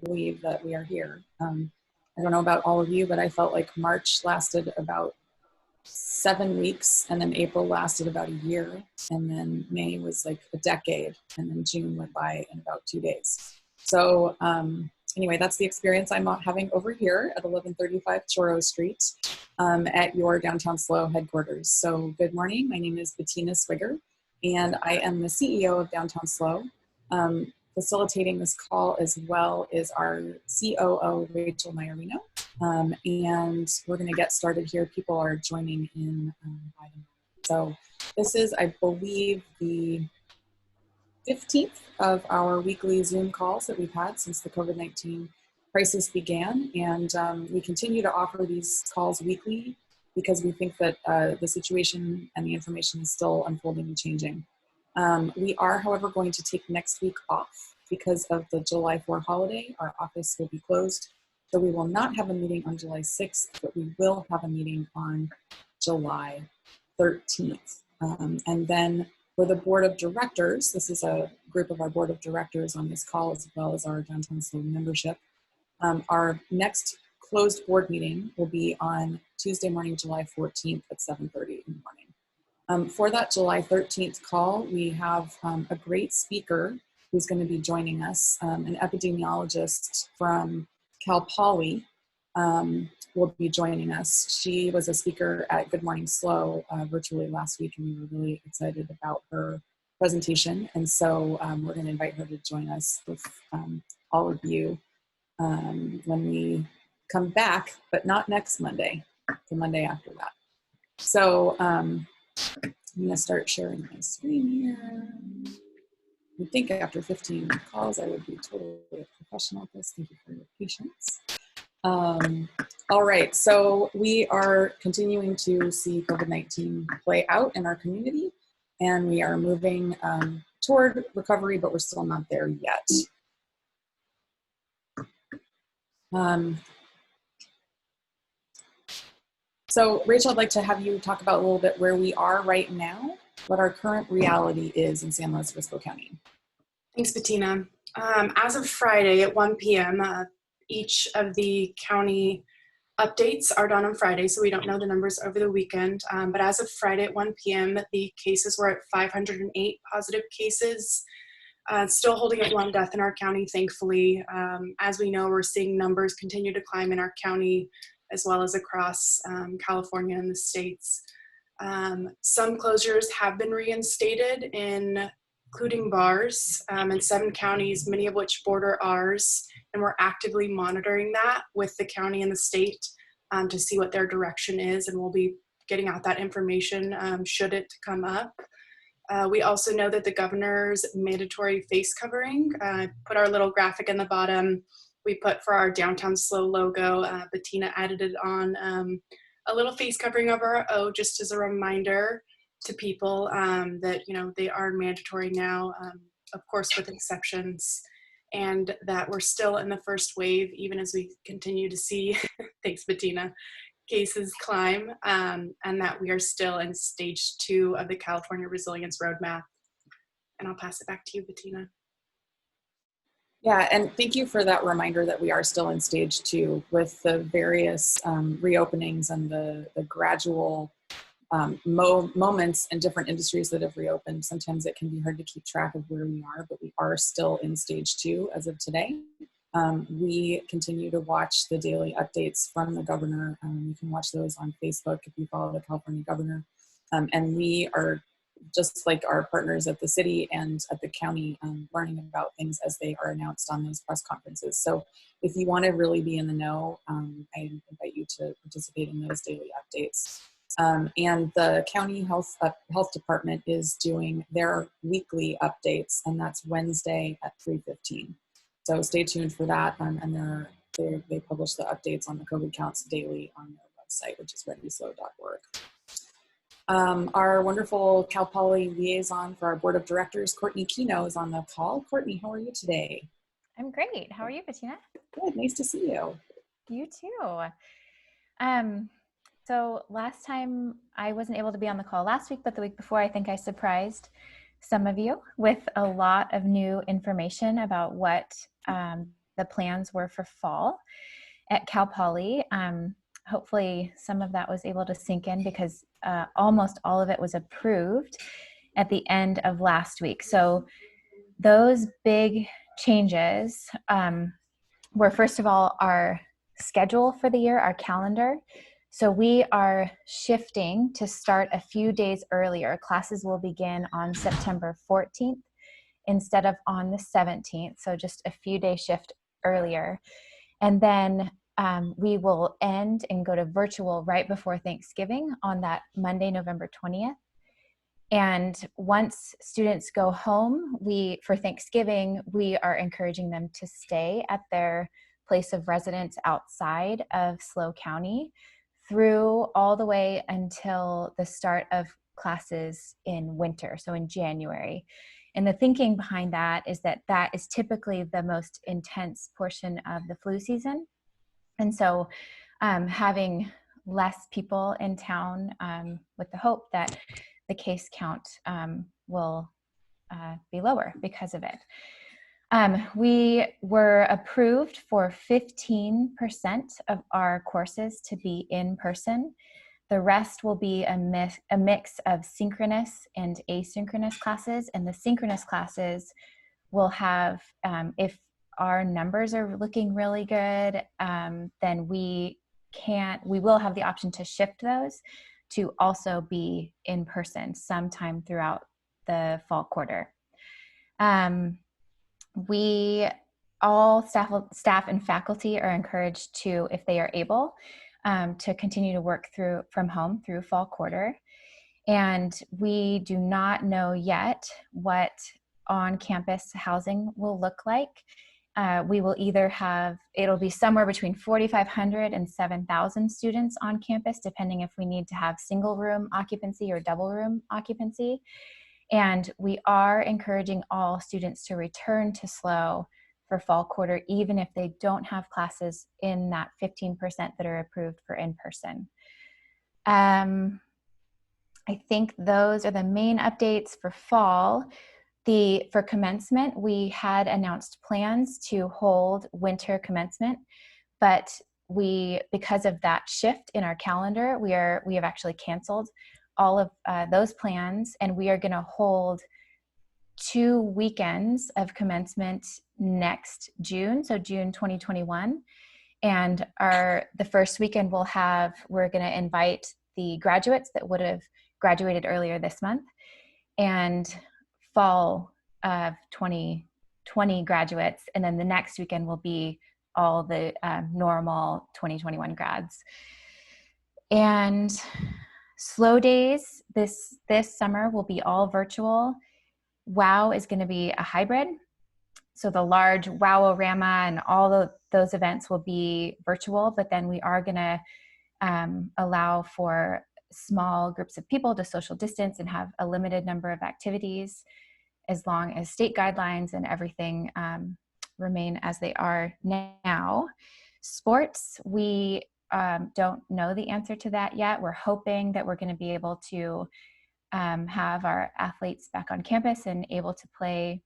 believe that we are here. I don't know about all of you, but I felt like March lasted about 7 weeks, and then April lasted about a year, and then May was like a decade, and then June went by in about 2 days. So anyway, that's the experience I'm having over here at 1135 Choro Street at your downtown SLO headquarters. So good morning, my name is Bettina Swigger, and I am the CEO of Downtown SLO. Facilitating this call as well is our COO, Rachel Maiorino. And we're going to get started here. People are joining in by the moment. So this is, I believe, the 15th of our weekly Zoom calls that we've had since the COVID-19 crisis began. And we continue to offer these calls weekly because we think that the situation and the information is still unfolding and changing. We are, however, going to take next week off because of the July 4th holiday. Our office will be closed. So we will not have a meeting on July 6th, but we will have a meeting on July 13th. And then for the board of directors, this is a group of our board of directors on this call, as well as our Downtown SLO membership. Our next closed board meeting will be on Tuesday morning, July 14th at 7:30 in the morning. For that July 13th call, we have a great speaker who's going to be joining us, an epidemiologist from Cal Poly will be joining us. She was a speaker at Good Morning SLO virtually last week, and we were really excited about her presentation. And so we're going to invite her to join us with all of you when we come back, but not next Monday, the Monday after that. So I'm going to start sharing my screen here. You'd think after 15 calls, I would be totally a professional at this. Thank you for your patience. All right, so we are continuing to see COVID-19 play out in our community, and we are moving toward recovery, but we're still not there yet. So Rachel, I'd like to have you talk about a little bit where we are right now, what our current reality is in San Luis Obispo County. Thanks, Bettina. As of Friday at 1 p.m., each of the county updates are done on Friday, so we don't know the numbers over the weekend. But as of Friday at 1 p.m., the cases were at 508 positive cases, still holding at 1 death in our county, thankfully. As we know, we're seeing numbers continue to climb in our county, as well as across California and the states. Some closures have been reinstated, including bars in 7 counties, many of which border ours, and we're actively monitoring that with the county and the state to see what their direction is, and we'll be getting out that information should it come up. We also know that the governor's mandatory face covering, put our little graphic in the bottom, we put for our Downtown SLO logo. Bettina added it on a little face covering over our O, just as a reminder to people that, you know, they are mandatory now, of course with exceptions, and that we're still in the first wave, even as we continue to see, thanks Bettina, cases climb, and that we are still in stage 2 of the California Resilience Roadmap. And I'll pass it back to you, Bettina. Yeah, and thank you for that reminder that we are still in stage 2 with the various reopenings and the gradual moments in different industries that have reopened. Sometimes it can be hard to keep track of where we are, but we are still in stage 2 as of today. We continue to watch the daily updates from the governor. You can watch those on Facebook if you follow the California governor. And we are, just like our partners at the city and at the county, learning about things as they are announced on those press conferences. So if you want to really be in the know, I invite you to participate in those daily updates. And the county health department is doing their weekly updates, and that's Wednesday at 3:15. So stay tuned for that. And they publish the updates on the COVID counts daily on their website, which is readyslo.org. Our wonderful Cal Poly liaison for our board of directors, Courtney Kino, is on the call. Courtney, how are you today? I'm great. How are you, Bettina? Good, nice to see you. You too. So last time I wasn't able to be on the call last week, but the week before, I think I surprised some of you with a lot of new information about what the plans were for fall at Cal Poly. Hopefully some of that was able to sink in because almost all of it was approved at the end of last week. So those big changes were, first of all, our schedule for the year, our calendar. So we are shifting to start a few days earlier. Classes will begin on September 14th instead of on the 17th. So just a few day shift earlier. And then we will end and go to virtual right before Thanksgiving on that Monday, November 20th. And once students go home, for Thanksgiving, we are encouraging them to stay at their place of residence outside of SLO County through all the way until the start of classes in winter, so in January. And the thinking behind that is that that is typically the most intense portion of the flu season. And so having less people in town with the hope that the case count will be lower because of it. We were approved for 15% of our courses to be in person. The rest will be a mix of synchronous and asynchronous classes. And the synchronous classes will have, if our numbers are looking really good, then we will have the option to shift those to also be in person sometime throughout the fall quarter. All staff and faculty are encouraged to, if they are able, to continue to work from home through fall quarter. And we do not know yet what on-campus housing will look like. We will either it'll be somewhere between 4,500 and 7,000 students on campus, depending if we need to have single room occupancy or double room occupancy. And we are encouraging all students to return to SLO for fall quarter, even if they don't have classes in that 15% that are approved for in-person. I think those are the main updates for fall. For commencement, we had announced plans to hold winter commencement, but because of that shift in our calendar, we have actually canceled all of those plans, and we are going to hold 2 weekends of commencement next June, so June 2021. And the first weekend we're going to invite the graduates that would have graduated earlier this month, and fall of 2020 graduates. And then the next weekend will be all the normal 2021 grads. And SLO days this summer will be all virtual. WOW is going to be a hybrid. So the large WOW-orama and all those events will be virtual, but then we are going to allow for small groups of people to social distance and have a limited number of activities, as long as state guidelines and everything remain as they are now. Sports, we don't know the answer to that yet. We're hoping that we're going to be able to have our athletes back on campus and able to play.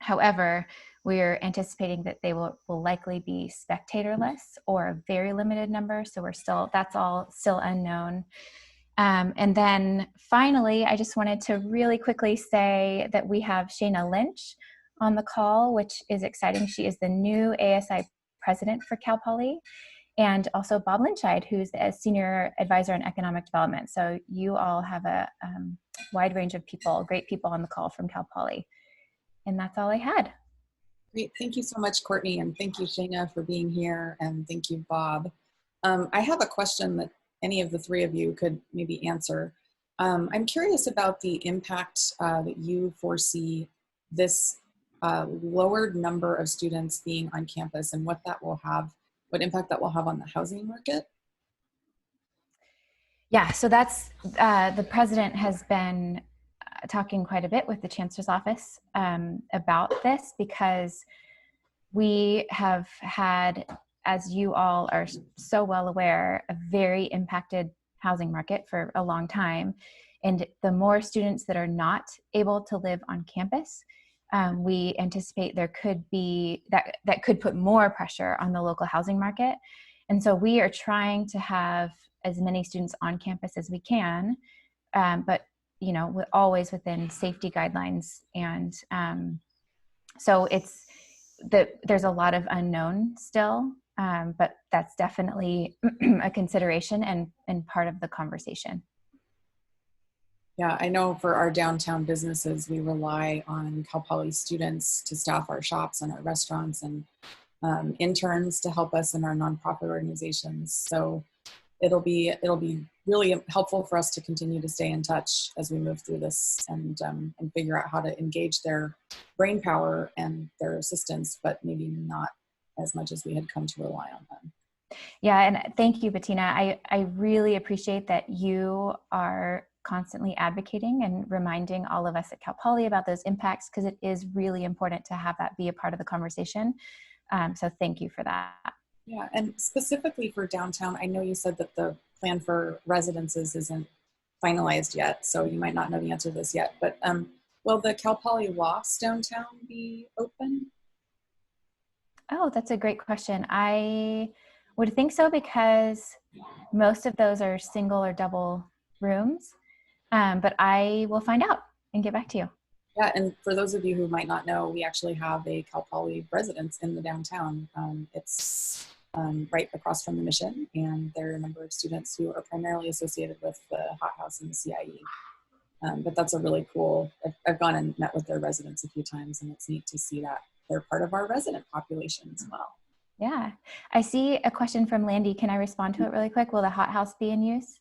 However, we're anticipating that they will likely be spectatorless or a very limited number. So that's all still unknown. And then finally, I just wanted to really quickly say that we have Shayna Lynch on the call, which is exciting. She is the new ASI president for Cal Poly, and also Bob Lynchide, who's a senior advisor on economic development. So you all have a wide range of great people on the call from Cal Poly. And that's all I had. Great, thank you so much, Courtney, and thank you, Shayna, for being here, and thank you, Bob. I have a question that any of the three of you could maybe answer. I'm curious about the impact that you foresee this lowered number of students being on campus, and what impact that will have on the housing market. Yeah, so that's, the president has been talking quite a bit with the chancellor's office about this, because we have had, as you all are so well aware, a very impacted housing market for a long time. And the more students that are not able to live on campus, we anticipate there could be that could put more pressure on the local housing market. And so we are trying to have as many students on campus as we can, but always within safety guidelines. And so there's a lot of unknown still, but that's definitely a consideration and part of the conversation. Yeah, I know for our downtown businesses, we rely on Cal Poly students to staff our shops and our restaurants, and interns to help us in our nonprofit organizations. So it'll be really helpful for us to continue to stay in touch as we move through this and figure out how to engage their brain power and their assistance, but maybe not as much as we had come to rely on them. Yeah, and thank you, Bettina. I really appreciate that you are constantly advocating and reminding all of us at Cal Poly about those impacts, because it is really important to have that be a part of the conversation. So thank you for that. Yeah, and specifically for downtown, I know you said that the plan for residences isn't finalized yet, so you might not know the answer to this yet, but will the Cal Poly Lofts downtown be open? Oh, that's a great question. I would think so, because most of those are single or double rooms, but I will find out and get back to you. Yeah, and for those of you who might not know, we actually have a Cal Poly residence in the downtown. It's right across from the Mission, and there are a number of students who are primarily associated with the Hot House and the CIE. But that's a really cool, I've gone and met with their residents a few times, and it's neat to see that they're part of our resident population as well. Yeah, I see a question from Landy. Can I respond to it really quick? Will the Hot House be in use?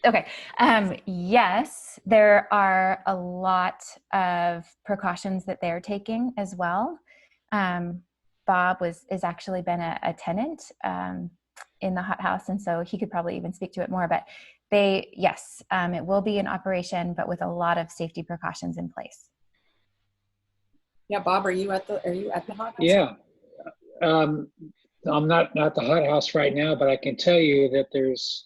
Okay. Yes, there are a lot of precautions that they're taking as well. Bob is actually been a tenant in the Hot House, and so he could probably even speak to it more. But yes, it will be in operation, but with a lot of safety precautions in place. Yeah, Bob, are you at the Hot House? Yeah, I'm not the Hot House right now, but I can tell you that there's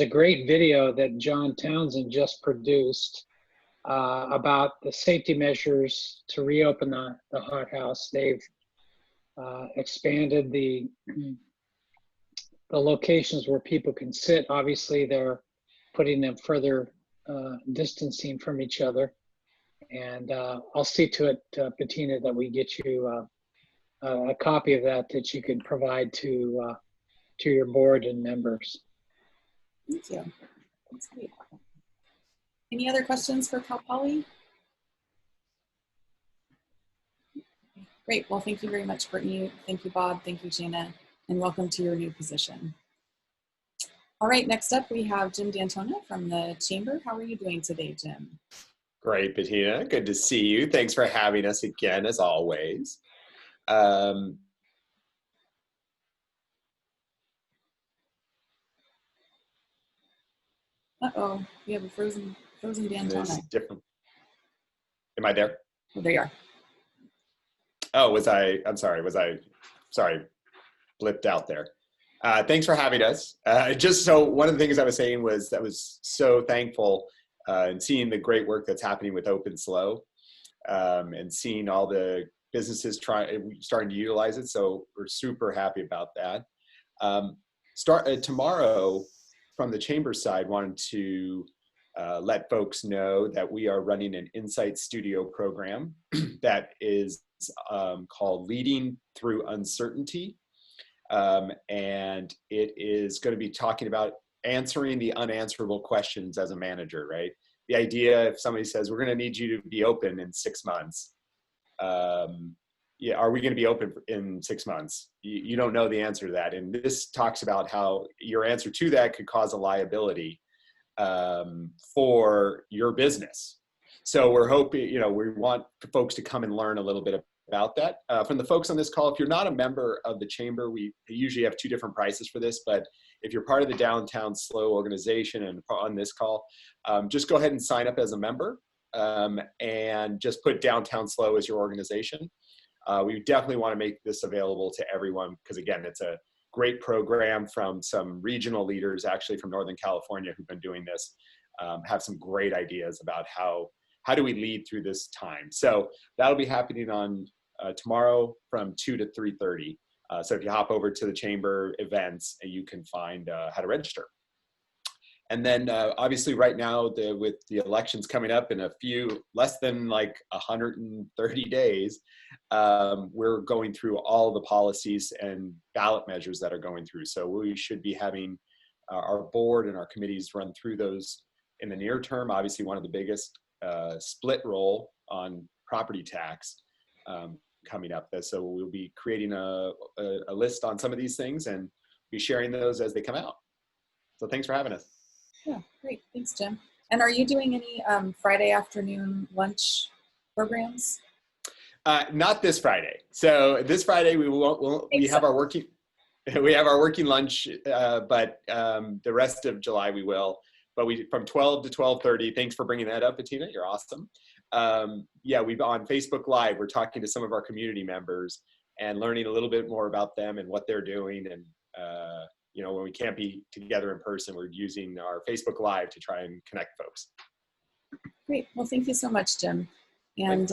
a great video that John Townsend just produced about the safety measures to reopen the Hot House. They've expanded the locations where people can sit. Obviously, they're putting them further distancing from each other. And I'll see to it, Bettina, that we get you a copy of that you can provide to your board and members. Thank you. That's great. Any other questions for Cal Poly? Great. Well, thank you very much, Brittany. Thank you, Bob. Thank you, Jana. And welcome to your new position. All right, next up we have Jim D'Antona from the Chamber. How are you doing today, Jim? Great, Bettina. Good to see you. Thanks for having us again, as always. Uh-oh, we have a frozen D'Antona. Different. Am I there? Oh, there you are. Oh, I'm sorry. Sorry, blipped out there. Thanks for having us. Just so one of the things I was saying was I was so thankful and seeing the great work that's happening with SLO and seeing all the businesses starting to utilize it. So we're super happy about that. Tomorrow from the Chamber side, wanted to let folks know that we are running an Insight Studio program that is called Leading Through Uncertainty. And it is going to be talking about answering the unanswerable questions as a manager, right? The idea, if somebody says, we're going to need you to be open in 6 months. Yeah, are we going to be open in 6 months? You don't know the answer to that. And this talks about how your answer to that could cause a liability for your business. So we're hoping, we want folks to come and learn a little bit about that. From the folks on this call, if you're not a member of the Chamber, we usually have 2 different prices for this, but if you're part of the Downtown SLO organization and on this call, just go ahead and sign up as a member and just put Downtown SLO as your organization. We definitely want to make this available to everyone because, again, it's a great program from some regional leaders, actually from Northern California, who've been doing this. have some great ideas about how do we lead through this time. So that'll be happening on tomorrow from 2 to 3:30. So if you hop over to the chamber events, you can find how to register. And then obviously right now, with the elections coming up in less than like 130 days, we're going through all the policies and ballot measures that are going through. So we should be having our board and our committees run through those in the near term. Obviously, one of the biggest split roll on property tax coming up. So we'll be creating a list on some of these things and be sharing those as they come out. So thanks for having us. Yeah, great. Thanks, Jim. And are you doing any Friday afternoon lunch programs? Not this Friday. So this Friday we have our working lunch, but the rest of July we will. But from 12 to 12:30. Thanks for bringing that up, Bettina. You're awesome. Yeah, we've on Facebook Live. We're talking to some of our community members and learning a little bit more about them and what they're doing. And when we can't be together in person, we're using our Facebook Live to try and connect folks. Great. Well, thank you so much, Jim. And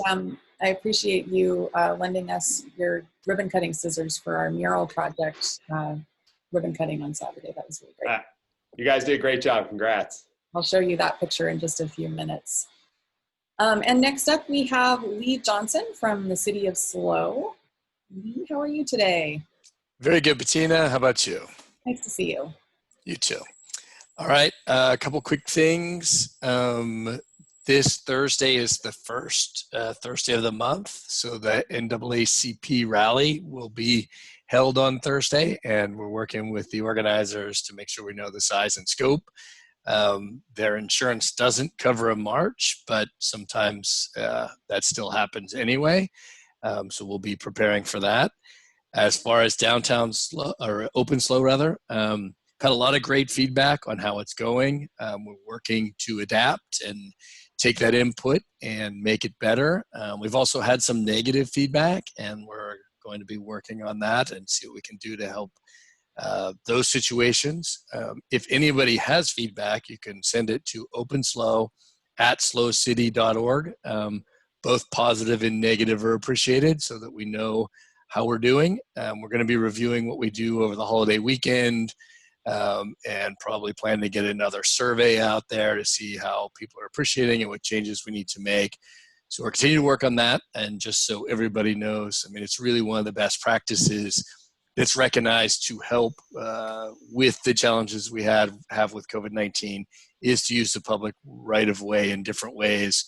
I appreciate you lending us your ribbon cutting scissors for our mural project ribbon cutting on Saturday. That was really great. You guys did a great job. Congrats. I'll show you that picture in just a few minutes. And next up, we have Lee Johnson from the city of SLO. Lee, how are you today? Very good, Bettina. How about you? Nice to see you. You too. All right, a couple quick things. This Thursday is the first Thursday of the month, so the NAACP rally will be held on Thursday, and we're working with the organizers to make sure we know the size and scope. Their insurance doesn't cover a march, but sometimes that still happens anyway, so we'll be preparing for that. As far as downtown open SLO rather, had a lot of great feedback on how it's going. We're working to adapt and take that input and make it better. We've also had some negative feedback, and we're going to be working on that and see what we can do to help those situations. If anybody has feedback, you can send it to openslo@slocity.org. Both positive and negative are appreciated so that we know how we're doing. We're going to be reviewing what we do over the holiday weekend, and probably plan to get another survey out there to see how people are appreciating and what changes we need to make. So we're continuing to work on that. And just so everybody knows, I mean, it's really one of the best practices that's recognized to help with the challenges we have with COVID-19 is to use the public right of way in different ways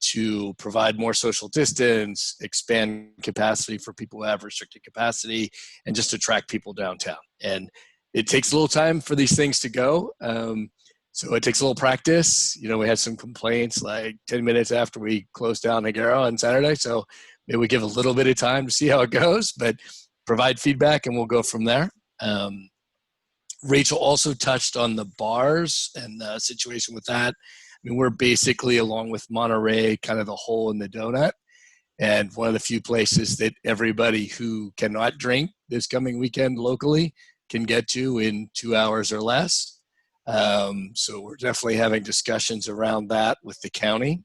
to provide more social distance, expand capacity for people who have restricted capacity, and just attract people downtown. And it takes a little time for these things to go. So it takes a little practice. We had some complaints like 10 minutes after we closed down Higuera on Saturday. So maybe we give a little bit of time to see how it goes, but provide feedback and we'll go from there. Rachel also touched on the bars and the situation with that. I mean, we're basically, along with Monterey, kind of the hole in the donut, and one of the few places that everybody who cannot drink this coming weekend locally can get to in 2 hours or less. So we're definitely having discussions around that with the county.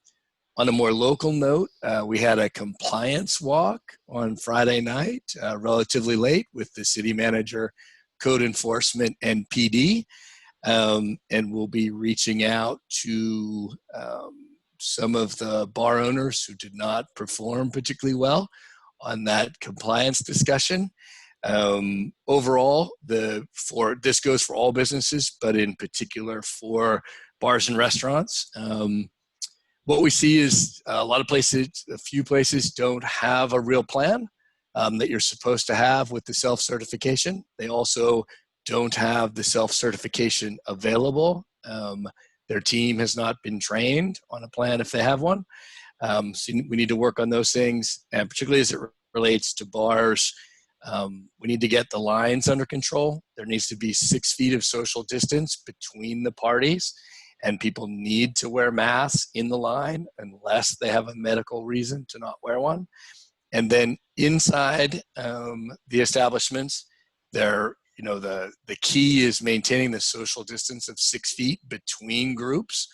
On a more local note, we had a compliance walk on Friday night, relatively late, with the city manager, code enforcement, and PD. And we'll be reaching out to some of the bar owners who did not perform particularly well on that compliance discussion. Overall, this goes for all businesses, but in particular for bars and restaurants. What we see is a few places don't have a real plan that you're supposed to have with the self-certification. They also don't have the self-certification available. Their team has not been trained on a plan if they have one. So we need to work on those things, and particularly as it relates to bars, we need to get the lines under control. There needs to be 6 feet of social distance between the parties, and people need to wear masks in the line unless they have a medical reason to not wear one. And then inside the establishments, there you know, the key is maintaining the social distance of 6 feet between groups.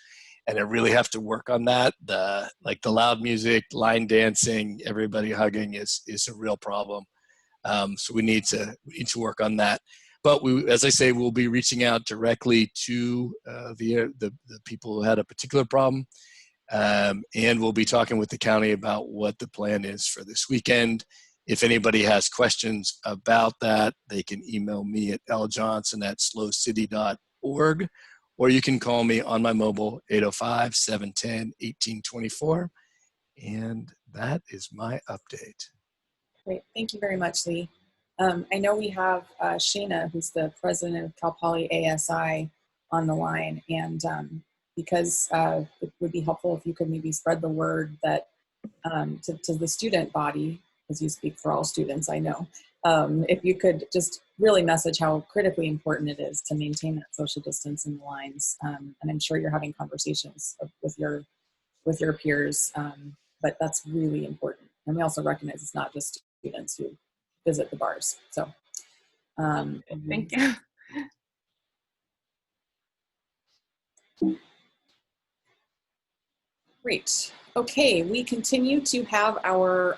And I really have to work on that. Like the loud music, line dancing, everybody hugging is a real problem. So we need to work on that. But as I say, we'll be reaching out directly to the people who had a particular problem. And we'll be talking with the county about what the plan is for this weekend. If anybody has questions about that, they can email me at ljohnson@slocity.org, or you can call me on my mobile, 805-710-1824. And that is my update. Great, thank you very much, Lee. I know we have Shayna, who's the president of Cal Poly ASI, on the line, and because it would be helpful if you could maybe spread the word that to the student body, as you speak for all students, I know, if you could just really message how critically important it is to maintain that social distance in the lines. And I'm sure you're having conversations with your peers, but that's really important. And we also recognize it's not just students who visit the bars. So Thank you. great. Okay, we continue to have our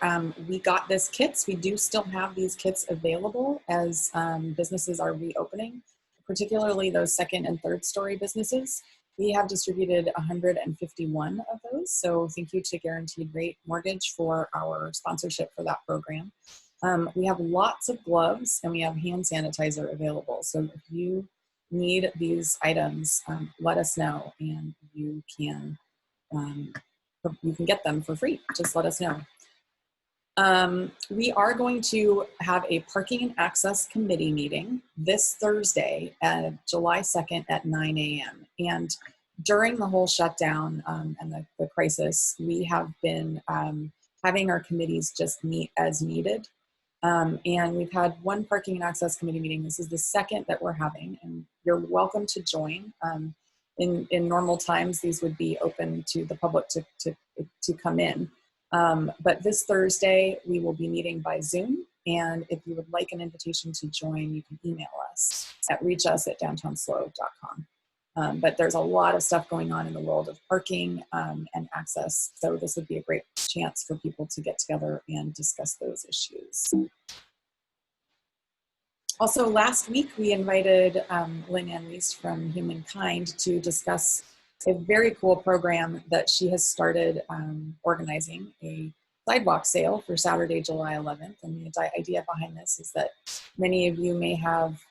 We Got This kits. We do still have these kits available as businesses are reopening, particularly those second and third story businesses. We have distributed 151 of those. So thank you to Guaranteed Rate Mortgage for our sponsorship for that program. We have lots of gloves and we have hand sanitizer available. So if you need these items, let us know and you can get them for free. Just let us know. We are going to have a parking and access committee meeting this Thursday, July 2nd at 9 a.m. And during the whole shutdown and the crisis, we have been having our committees just meet as needed. And we've had one parking and access committee meeting. This is the second that we're having, and you're welcome to join. In normal times, these would be open to the public to come in. But this Thursday, we will be meeting by Zoom. And if you would like an invitation to join, you can email us at reachus@downtownslo.com. But there's a lot of stuff going on in the world of parking and access. So this would be a great chance for people to get together and discuss those issues. Also, last week, we invited Lynn Ann Least from Humankind to discuss a very cool program that she has started organizing, a sidewalk sale for Saturday, July 11th. And the idea behind this is that many of you may have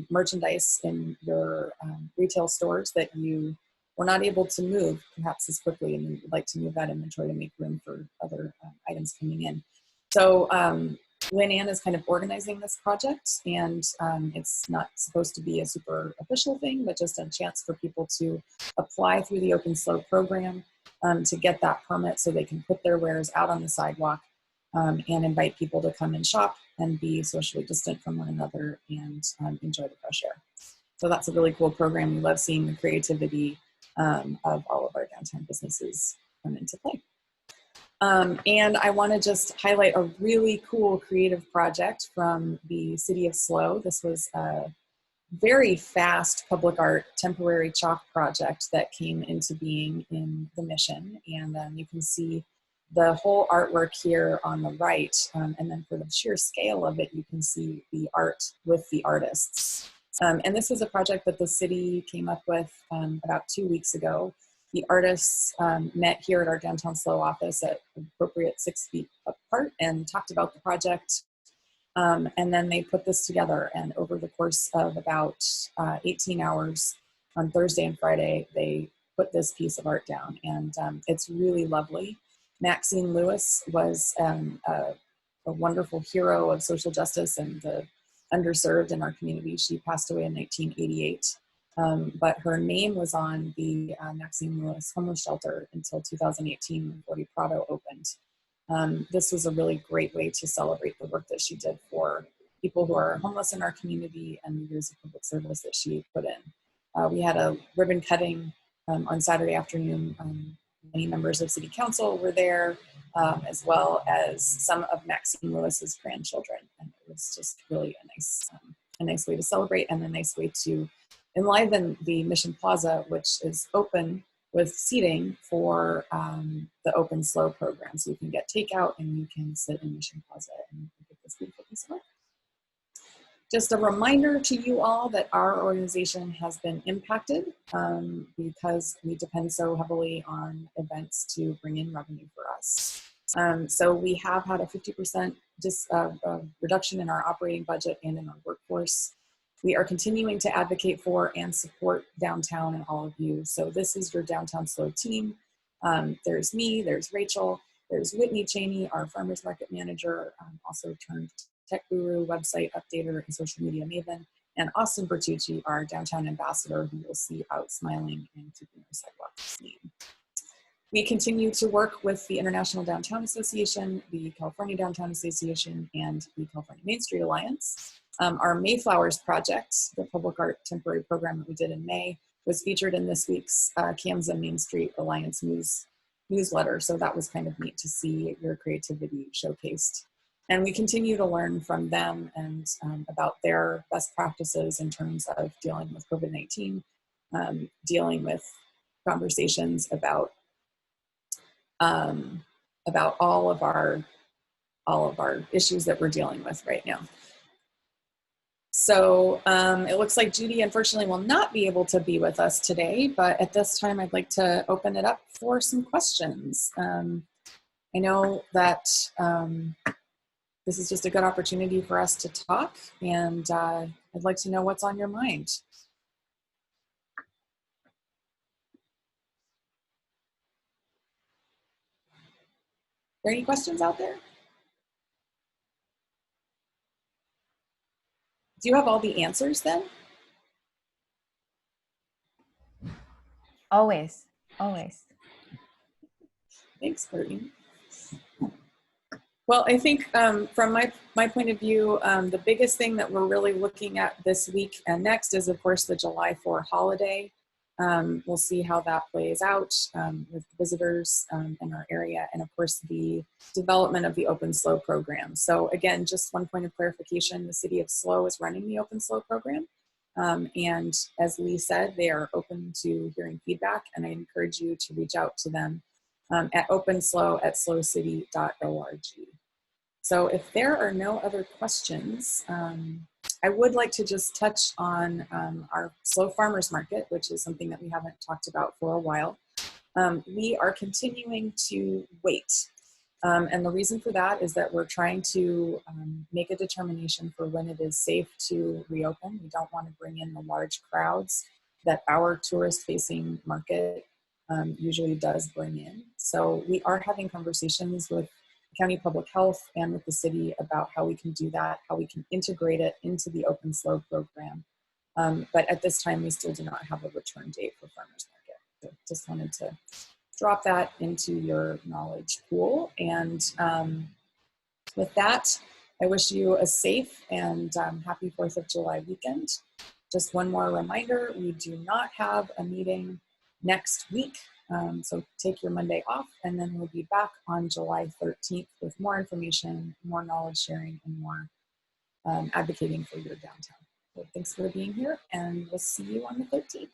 merchandise in your retail stores that you were not able to move perhaps as quickly, and you would like to move that inventory to make room for other items coming in. So Lynn Ann is kind of organizing this project, and it's not supposed to be a super official thing, but just a chance for people to apply through the Open SLO program to get that permit so they can put their wares out on the sidewalk and invite people to come and shop and be socially distant from one another and enjoy the fresh air. So that's a really cool program. We love seeing the creativity of all of our downtown businesses come into play. And I want to just highlight a really cool creative project from the city of SLO. This was a very fast public art temporary chalk project that came into being in the Mission. And you can see the whole artwork here on the right. And then for the sheer scale of it, you can see the art with the artists. And this was a project that the city came up with about 2 weeks ago. The artists met here at our downtown SLO office at appropriate 6 feet apart and talked about the project. And then they put this together, and over the course of about 18 hours on Thursday and Friday, they put this piece of art down, and it's really lovely. Maxine Lewis was a wonderful hero of social justice and the underserved in our community. She passed away in 1988. But her name was on the Maxine Lewis homeless shelter until 2018 when Forty Prado opened. This was a really great way to celebrate the work that she did for people who are homeless in our community and the years of public service that she put in. We had a ribbon cutting on Saturday afternoon. Many members of City Council were there, as well as some of Maxine Lewis's grandchildren. And it was just really a a nice way to celebrate and a nice way to enliven the Mission Plaza, which is open with seating for the Open SLO program. So you can get takeout and you can sit in Mission Plaza and look at this beautiful piece of art. Just a reminder to you all that our organization has been impacted because we depend so heavily on events to bring in revenue for us. So we have had a 50% reduction in our operating budget and in our workforce. We are continuing to advocate for and support downtown and all of you. So this is your Downtown SLO team. There's me, there's Rachel, there's Whitney Cheney, our farmers market manager, also turned tech guru, website updater, and social media maven, and Austin Bertucci, our downtown ambassador, who you'll see out smiling and keeping our sidewalks clean. We continue to work with the International Downtown Association, the California Downtown Association, and the California Main Street Alliance. Our Mayflowers project, the public art temporary program that we did in May, was featured in this week's Kansas Main Street Alliance newsletter. So that was kind of neat to see your creativity showcased. And we continue to learn from them and about their best practices in terms of dealing with COVID-19, dealing with conversations about all of our issues that we're dealing with right now. So it looks like Judy unfortunately will not be able to be with us today, but at this time I'd like to open it up for some questions. I know that this is just a good opportunity for us to talk, and I'd like to know what's on your mind. Are there any questions out there? Do you have all the answers then? Always, always. Thanks, Courtney. Well, I think from my point of view, the biggest thing that we're really looking at this week and next is, of course, the July 4 holiday. We'll see how that plays out with visitors in our area, and of course, the development of the Open SLO program. So again, just one point of clarification, the city of SLO is running the Open SLO program. And as Lee said, they are open to hearing feedback, and I encourage you to reach out to them at openslo@slocity.org. So if there are no other questions, I would like to just touch on our SLO Farmers Market, which is something that we haven't talked about for a while. We are continuing to wait. And the reason for that is that we're trying to make a determination for when it is safe to reopen. We don't want to bring in the large crowds that our tourist-facing market usually does bring in. So we are having conversations with County Public Health and with the city about how we can do that, how we can integrate it into the Open SLO program. But at this time, we still do not have a return date for Farmers Market. So just wanted to drop that into your knowledge pool. And with that, I wish you a safe and happy 4th of July weekend. Just one more reminder, we do not have a meeting next week. So take your Monday off, and then we'll be back on July 13th with more information, more knowledge sharing, and more advocating for your downtown. So thanks for being here, and we'll see you on the 13th.